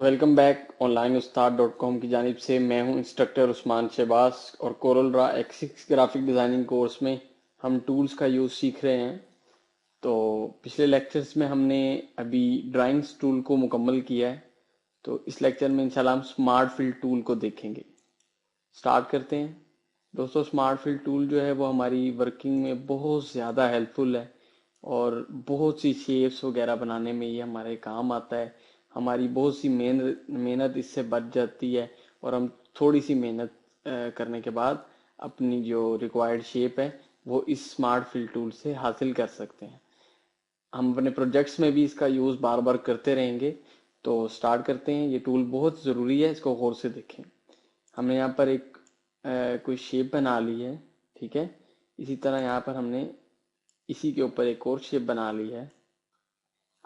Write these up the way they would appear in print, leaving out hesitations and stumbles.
Welcome back online Ustad dot com की जानिब से मैं हूं इंस्ट्रक्टर उस्मान शहबाज और Corel draw X six graphic designing course में हम टूल्स का यूज़ सीख रहे हैं। तो पिछले लेक्चर्स में हमने अभी ड्राइंग्स टूल को मुकम्मल किया है। तो इस लेक्चर में इंशाल्लाह हम स्मार्ट फिल टूल को देखेंगे। स्टार्ट करते हैं। दोस्तों, स्मार्ट फिल टूल जो है वो हमारी वर्किंग में बहुत ज़्यादा हेल्पफुल है और बहुत सी शेप्स वगैरह बनाने में ये हमारे काम आता है। हमारी बहुत सी मेहनत मेहनत इससे बच जाती है और हम थोड़ी सी मेहनत करने के बाद अपनी जो रिक्वायर्ड शेप है वो इस स्मार्ट फिल टूल से हासिल कर सकते हैं। हम अपने प्रोजेक्ट्स में भी इसका यूज़ बार बार करते रहेंगे। तो स्टार्ट करते हैं। ये टूल बहुत ज़रूरी है, इसको गौर से देखें। हमने यहाँ पर एक कोई शेप बना ली है, ठीक है। इसी तरह यहाँ पर हमने इसी के ऊपर एक और शेप बना ली है।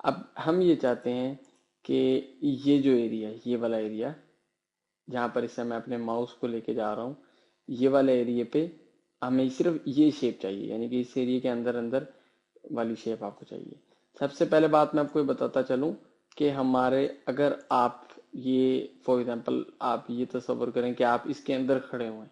अब हम ये चाहते हैं कि ये जो एरिया है, ये वाला एरिया जहाँ पर इससे मैं अपने माउस को लेके जा रहा हूँ, ये वाले एरिया पे हमें सिर्फ ये शेप चाहिए, यानी कि इस एरिया के अंदर अंदर वाली शेप आपको चाहिए। सबसे पहले बात मैं आपको ये बताता चलूँ कि हमारे अगर आप ये फॉर एग्जांपल आप ये तस्वर करें कि आप इसके अंदर खड़े हुए हैं,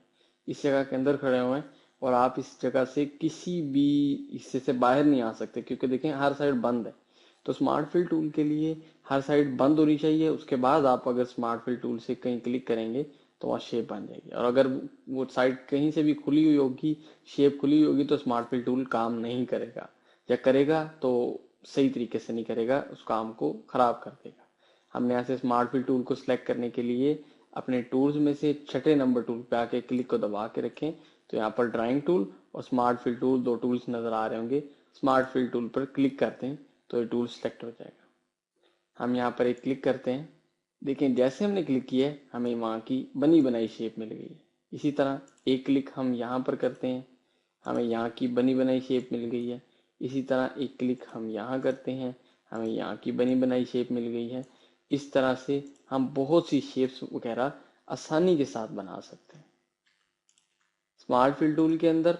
इस जगह के अंदर खड़े हुए हैं और आप इस जगह से किसी भी हिस्से से बाहर नहीं आ सकते, क्योंकि देखें हर साइड बंद है। तो स्मार्ट फिल टूल के लिए हर साइड बंद होनी चाहिए। उसके बाद आप अगर स्मार्ट फिल टूल से कहीं क्लिक करेंगे तो वहाँ शेप बन जाएगी। और अगर वो साइड कहीं से भी खुली हुई होगी, शेप खुली हुई होगी, तो स्मार्ट फिल टूल काम नहीं करेगा, या करेगा तो सही तरीके से नहीं करेगा, उस काम को खराब कर देगा। हमने यहाँ से स्मार्ट फिल टूल को सिलेक्ट करने के लिए अपने टूल्स में से छठे नंबर टूल पे आके क्लिक को दबा के रखें। तो यहाँ पर ड्राइंग टूल और स्मार्ट फिल टूल दो टूल्स नजर आ रहे होंगे। स्मार्ट फिल टूल पर क्लिक करते हैं तो ये टूल सिलेक्ट हो जाएगा। हम यहाँ पर एक क्लिक करते हैं। देखें जैसे हमने क्लिक किया है हमें वहाँ की बनी बनाई शेप मिल गई है। इसी तरह एक क्लिक हम यहाँ पर करते हैं, हमें यहाँ की बनी बनाई शेप मिल गई है। इसी तरह एक क्लिक हम यहाँ करते हैं, हमें यहाँ की बनी बनाई शेप मिल गई है। इस तरह से हम बहुत सी शेप्स वगैरह आसानी के साथ बना सकते हैं। स्मार्ट फिल टूल के अंदर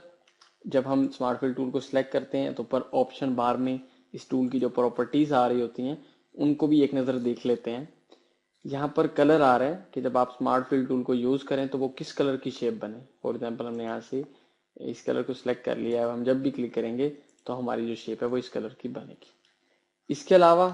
जब हम स्मार्ट फिल टूल को सिलेक्ट करते हैं तो ऊपर ऑप्शन बार में इस टूल की जो प्रॉपर्टीज आ रही होती हैं उनको भी एक नज़र देख लेते हैं। यहाँ पर कलर आ रहा है कि जब आप स्मार्ट फिल टूल को यूज़ करें तो वो किस कलर की शेप बने। फॉर एग्जांपल हमने यहाँ से इस कलर को सिलेक्ट कर लिया है। अब हम जब भी क्लिक करेंगे तो हमारी जो शेप है वो इस कलर की बनेगी। इसके अलावा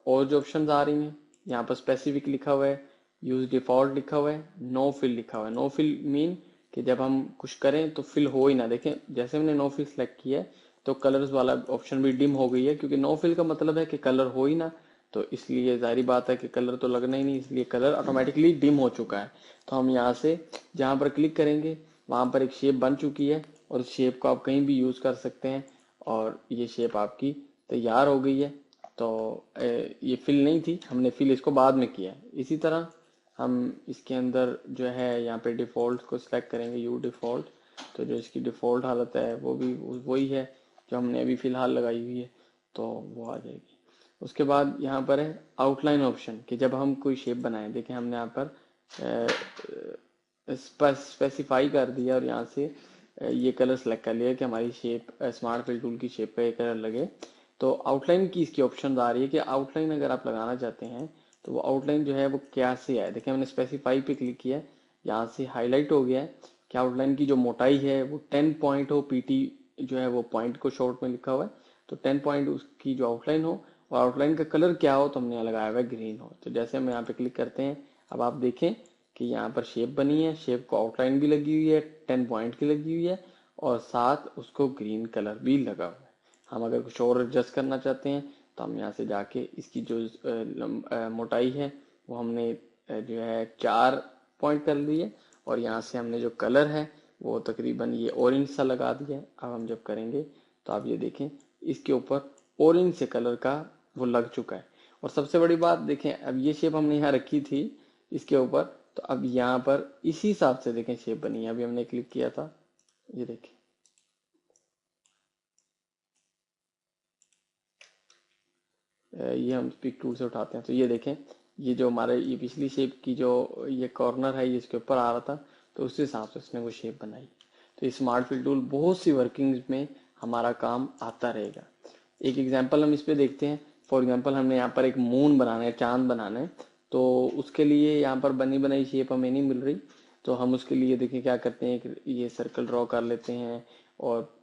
और जो ऑप्शन आ रही हैं, यहाँ पर स्पेसिफिक लिखा हुआ है, यूज डिफॉल्ट लिखा हुआ है, नो फिल लिखा हुआ है। नो फिल मीन कि जब हम कुछ करें तो फिल हो ही ना। देखें जैसे हमने नो फिल सेलेक्ट किया है तो कलर्स वाला ऑप्शन भी डिम हो गई है, क्योंकि नो फिल का मतलब है कि कलर हो ही ना। तो इसलिए जाहिर बात है कि कलर तो लगना ही नहीं, इसलिए कलर ऑटोमेटिकली डिम हो चुका है। तो हम यहाँ से जहाँ पर क्लिक करेंगे वहां पर एक शेप बन चुकी है और इस शेप को आप कहीं भी यूज कर सकते हैं और ये शेप आपकी तैयार हो गई है। तो ये फिल नहीं थी, हमने फिल इसको बाद में किया है। इसी तरह हम इसके अंदर जो है यहाँ पे डिफॉल्ट को सिलेक्ट करेंगे, यू डिफॉल्ट। तो जो इसकी डिफॉल्ट हालत है वो भी वही है जो हमने अभी फिलहाल लगाई हुई है, तो वो आ जाएगी। उसके बाद यहाँ पर है आउटलाइन ऑप्शन कि जब हम कोई शेप बनाएं। देखें हमने यहाँ पर स्पेसिफाई कर दिया और यहाँ से ये कलर सेलेक्ट कर लिया कि हमारी शेप स्मार्ट फिल टूल की शेप पे ये कलर लगे। तो आउटलाइन की इसकी ऑप्शन आ रही है कि आउटलाइन अगर आप लगाना चाहते हैं तो वो आउटलाइन जो है वो क्या से है। देखिए हमने स्पेसिफाई पे क्लिक किया है, यहाँ से हाईलाइट हो गया है कि आउटलाइन की जो मोटाई है वो 10 पॉइंट हो। पीटी जो है वो पॉइंट को शॉर्ट में लिखा हुआ है, तो 10 पॉइंट उसकी जो आउटलाइन हो और आउटलाइन का कलर क्या हो तो हमने यहाँ लगाया हुआ है ग्रीन हो। तो जैसे हम यहाँ पे क्लिक करते हैं अब आप देखें कि यहाँ पर शेप बनी है, शेप को आउटलाइन भी लगी हुई है, 10 पॉइंट की लगी हुई है और साथ उसको ग्रीन कलर भी लगा हुआ है। हम अगर कुछ और एडजस्ट करना चाहते हैं तो हम यहाँ से जाके इसकी जो मोटाई है वो हमने जो है 4 पॉइंट कर ली है और यहाँ से हमने जो कलर है वो तकरीबन ये ऑरेंज सा लगा दिया है। अब हम जब करेंगे तो आप ये देखें इसके ऊपर ऑरेंज से कलर का वो लग चुका है। और सबसे बड़ी बात देखें, अब ये शेप हमने यहाँ रखी थी इसके ऊपर, तो अब यहाँ पर इसी हिसाब से देखें शेप बनी है। अभी हमने क्लिक किया था, ये देखें ये हम पिक टूल से उठाते हैं तो ये देखें ये जो हमारे ये पिछली शेप की जो ये कॉर्नर है ये इसके ऊपर आ रहा था, तो उस हिसाब से उसने वो शेप बनाई। तो ये स्मार्ट फिल टूल बहुत सी वर्किंग्स में हमारा काम आता रहेगा। एक एग्जांपल हम इस पे देखते हैं। फॉर एग्जांपल हमने यहाँ पर एक मून बनाना है, चांद बनाना है। तो उसके लिए यहाँ पर बनी बनाई शेप हमें नहीं मिल रही, तो हम उसके लिए देखिए क्या करते हैं, एक ये सर्कल ड्रॉ कर लेते हैं और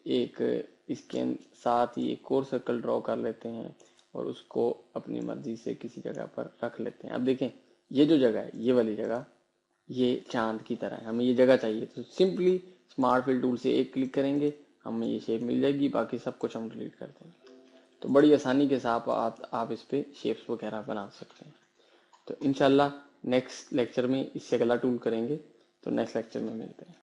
एक इसके साथ ही एक और सर्कल ड्रॉ कर लेते हैं और उसको अपनी मर्जी से किसी जगह पर रख लेते हैं। अब देखें ये जो जगह है, ये वाली जगह, ये चांद की तरह है, हमें ये जगह चाहिए, तो सिंपली स्मार्ट फिल टूल से एक क्लिक करेंगे, हमें ये शेप मिल जाएगी, बाकी सब कुछ हम डिलीट कर देंगे। तो बड़ी आसानी के साथ आप इस पे शेप्स वगैरह बना सकते हैं। तो इंशाल्लाह नेक्स्ट लेक्चर में इससे अगला टूल करेंगे, तो नेक्स्ट लेक्चर में मिलते हैं।